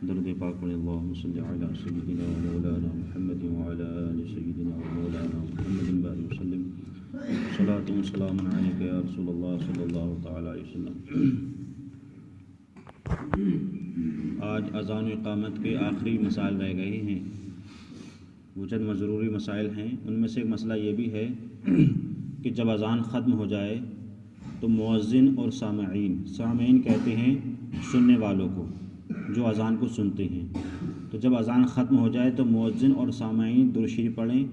درود پاک پڑھیں اللہم صلی علی سیدنا و مولانا محمد وعلی آل سیدنا و مولانا محمد بارک وسلم صلاۃ و سلام علیک یا رسول اللہ صلی اللہ تعالی علیہ وسلم۔ آج اذان و اقامت کے آخری مسائل رہ گئے ہیں، وہ چند ضروری مسائل ہیں۔ ان میں سے ایک مسئلہ یہ بھی ہے کہ جب اذان ختم ہو جائے تو مؤذن اور سامعین کہتے ہیں سننے والوں کو جو اذان کو سنتے ہیں، تو جب اذان ختم ہو جائے تو مؤذن اور سامعین درود شریف پڑھیں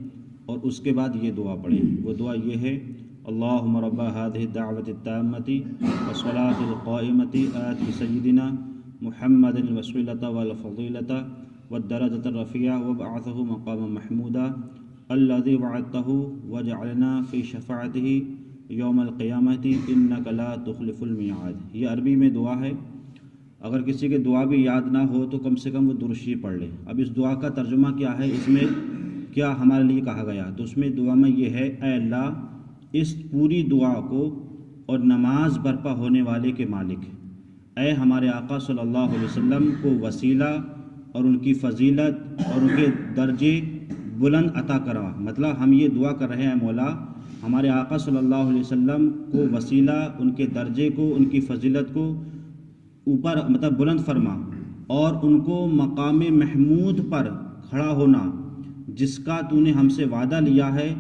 اور اس کے بعد یہ دعا پڑھیں۔ وہ دعا یہ ہے: اللہم رب هذه الدعوة التامة والصلاة القائمة آت سیدنا محمد الوسیلة والفضیلة والدرجة الرفیعة وابعثه مقاما محمودا الذي وعدته وجعلنا في شفاعته یوم القیامة انک لا تخلف الميعاد۔ یہ عربی میں دعا ہے، اگر کسی کے دعا بھی یاد نہ ہو تو کم سے کم وہ درود شریف پڑھ لے۔ اب اس دعا کا ترجمہ کیا ہے، اس میں کیا ہمارے لیے کہا گیا، تو اس میں دعا میں یہ ہے: اے اللہ، اس پوری دعا کو اور نماز برپا ہونے والے کے مالک، اے ہمارے آقا صلی اللہ علیہ وسلم کو وسیلہ اور ان کی فضیلت اور ان کے درجے بلند عطا کروا۔ مطلب ہم یہ دعا کر رہے ہیں: مولا، ہمارے آقا صلی اللہ علیہ وسلم کو وسیلہ، ان کے درجے کو، ان کی فضیلت کو اوپر بلند فرما، اور ان کو مقام محمود پر کھڑا ہونا جس کا تو نے ہم سے وعدہ لیا ہے،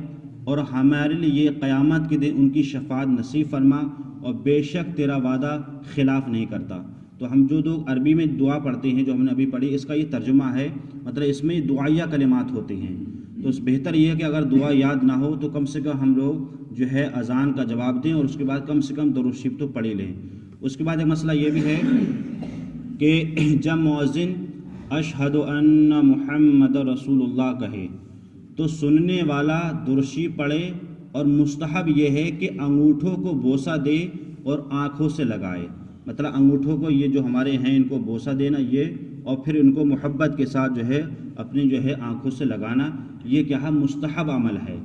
اور ہمارے لیے قیامت کے دن ان کی شفاعت نصیب فرما، اور بے شک تیرا وعدہ خلاف نہیں کرتا۔ تو ہم جو لوگ عربی میں دعا پڑھتے ہیں، جو ہم نے ابھی پڑھی، اس کا یہ ترجمہ ہے، مطلب اس میں دعائیہ کلمات ہوتے ہیں۔ تو بہتر یہ ہے کہ اگر دعا یاد نہ ہو تو کم سے کم ہم لوگ جو ہے اذان کا جواب دیں، اور اس کے بعد کم سے کم درود شریف تو پڑھ ہی لیں۔ اس کے بعد ایک مسئلہ یہ بھی ہے کہ جب مؤذن اشہد ان محمد رسول اللہ کہے تو سننے والا درود شریف پڑھے، اور مستحب یہ ہے کہ انگوٹھوں کو بوسہ دے اور آنکھوں سے لگائے۔ مطلب انگوٹھوں کو یہ جو ہمارے ہیں ان کو بوسہ دینا، یہ، اور پھر ان کو محبت کے ساتھ جو ہے اپنی جو ہے آنکھوں سے لگانا، یہ کیا ہے، مستحب عمل ہے۔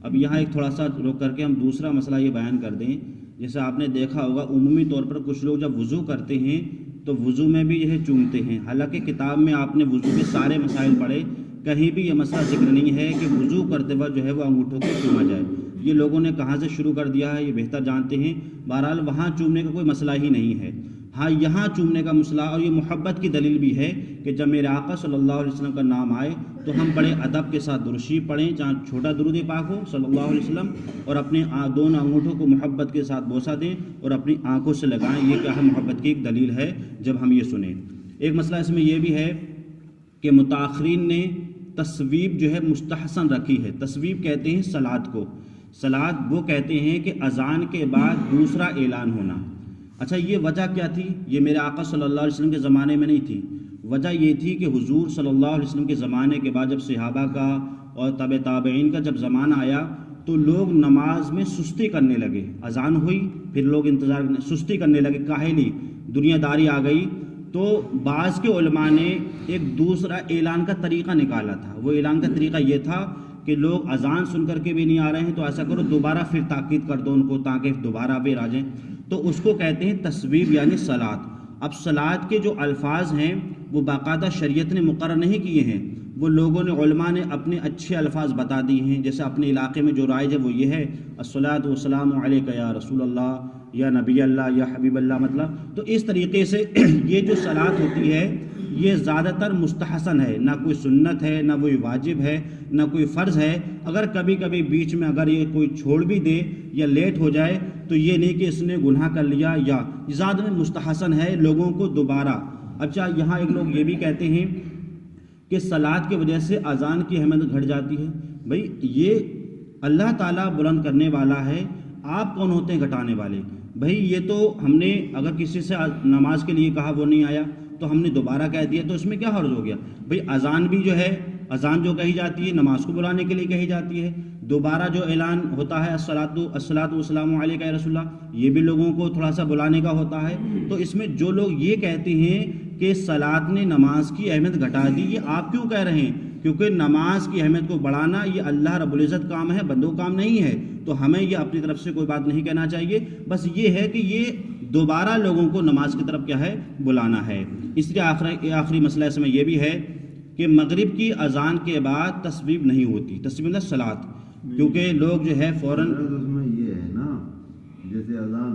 اب یہاں ایک تھوڑا سا روک کر کے ہم دوسرا مسئلہ یہ بیان کر دیں۔ جیسے آپ نے دیکھا ہوگا عمومی طور پر کچھ لوگ جب وضو کرتے ہیں تو وضو میں بھی یہ چومتے ہیں، حالانکہ کتاب میں آپ نے وضو کے سارے مسائل پڑھے، کہیں بھی یہ مسئلہ ذکر نہیں ہے کہ وضو کرتے وقت جو ہے وہ انگوٹھوں کو چوما جائے۔ یہ لوگوں نے کہاں سے شروع کر دیا ہے یہ بہتر جانتے ہیں۔ بہرحال وہاں چومنے کا کوئی مسئلہ ہی نہیں ہے، ہاں یہاں چومنے کا مسئلہ، اور یہ محبت کی دلیل بھی ہے کہ جب میرے آقا صلی اللہ علیہ وسلم کا نام آئے تو ہم بڑے ادب کے ساتھ درود شریف پڑھیں، جہاں چھوٹا درود پاک ہو صلی اللہ علیہ وسلم، اور اپنے دونوں انگوٹھوں کو محبت کے ساتھ بوسہ دیں اور اپنی آنکھوں سے لگائیں۔ یہ کیا ہے، محبت کی ایک دلیل ہے جب ہم یہ سنیں۔ ایک مسئلہ اس میں یہ بھی ہے کہ متاخرین نے تصویب جو ہے مستحسن رکھی ہے۔ تصویب کہتے ہیں صلاۃ کو، صلاۃ وہ کہتے ہیں کہ اذان کے بعد دوسرا اعلان ہونا۔ اچھا، یہ وجہ کیا تھی؟ یہ میرے آقا صلی اللہ علیہ وسلم کے زمانے میں نہیں تھی۔ وجہ یہ تھی کہ حضور صلی اللہ علیہ وسلم کے زمانے کے بعد جب صحابہ کا اور تابع تابعین کا جب زمانہ آیا تو لوگ نماز میں سستی کرنے لگے۔ اذان ہوئی، پھر لوگ انتظار سستی کرنے لگے، کاہلی، دنیا داری آ گئی۔ تو بعض کے علماء نے ایک دوسرا اعلان کا طریقہ نکالا تھا۔ وہ اعلان کا طریقہ یہ تھا کہ لوگ اذان سن کر کے بھی نہیں آ رہے ہیں تو ایسا کرو دوبارہ پھر تاکید کر دو ان کو تاکہ دوبارہ پھر آ جائیں، تو اس کو کہتے ہیں تصویب یعنی صلاۃ۔ اب صلاۃ کے جو الفاظ ہیں وہ باقاعدہ شریعت نے مقرر نہیں کیے ہیں، وہ لوگوں نے، علماء نے اپنے اچھے الفاظ بتا دیے ہیں۔ جیسے اپنے علاقے میں جو رائج ہے وہ یہ ہے: الصلاۃ والسلام علیک یا رسول اللہ، یا نبی اللہ، یا حبیب اللہ۔ مطلب تو اس طریقے سے یہ جو صلاۃ ہوتی ہے یہ زیادہ تر مستحسن ہے، نہ کوئی سنت ہے، نہ کوئی واجب ہے، نہ کوئی فرض ہے۔ اگر کبھی کبھی بیچ میں اگر یہ کوئی چھوڑ بھی دے یا لیٹ ہو جائے تو یہ نہیں کہ اس نے گناہ کر لیا، یا زیادہ مستحسن ہے لوگوں کو دوبارہ۔ اچھا، یہاں ایک لوگ یہ بھی کہتے ہیں کہ صلاۃ کی وجہ سے اذان کی اہمیت گھٹ جاتی ہے۔ بھائی یہ اللہ تعالیٰ بلند کرنے والا ہے، آپ کون ہوتے ہیں گھٹانے والے؟ بھائی یہ تو ہم نے اگر کسی سے نماز کے لیے کہا وہ نہیں آیا تو ہم نے دوبارہ کہہ دیا، تو اس میں کیا حرج ہو گیا؟ بھئی اذان بھی جو ہے، اذان جو کہی جاتی ہے نماز کو بلانے کے لیے کہی جاتی ہے، دوبارہ جو اعلان ہوتا ہے الصلاۃ والسلام علیک یا رسول اللہ، یہ بھی لوگوں کو تھوڑا سا بلانے کا ہوتا ہے۔ تو اس میں جو لوگ یہ کہتے ہیں کہ صلاۃ نے نماز کی اہمیت گھٹا دی، یہ آپ کیوں کہہ رہے ہیں؟ کیونکہ نماز کی اہمیت کو بڑھانا یہ اللہ رب العزت کام ہے، بندوں کام نہیں ہے، تو ہمیں یہ اپنی طرف سے کوئی بات نہیں کہنا چاہیے۔ بس یہ ہے کہ یہ دوبارہ لوگوں کو نماز کی طرف کیا ہے بلانا ہے. اس لیے آخری مسئلہ اس میں یہ بھی ہے کہ مغرب کی اذان کے بعد تسبیح نہیں ہوتی. تسبیح مطلب صلاۃ، کیونکہ لوگ جو ہے فوراً اس میں یہ ہے نا جیسے اذان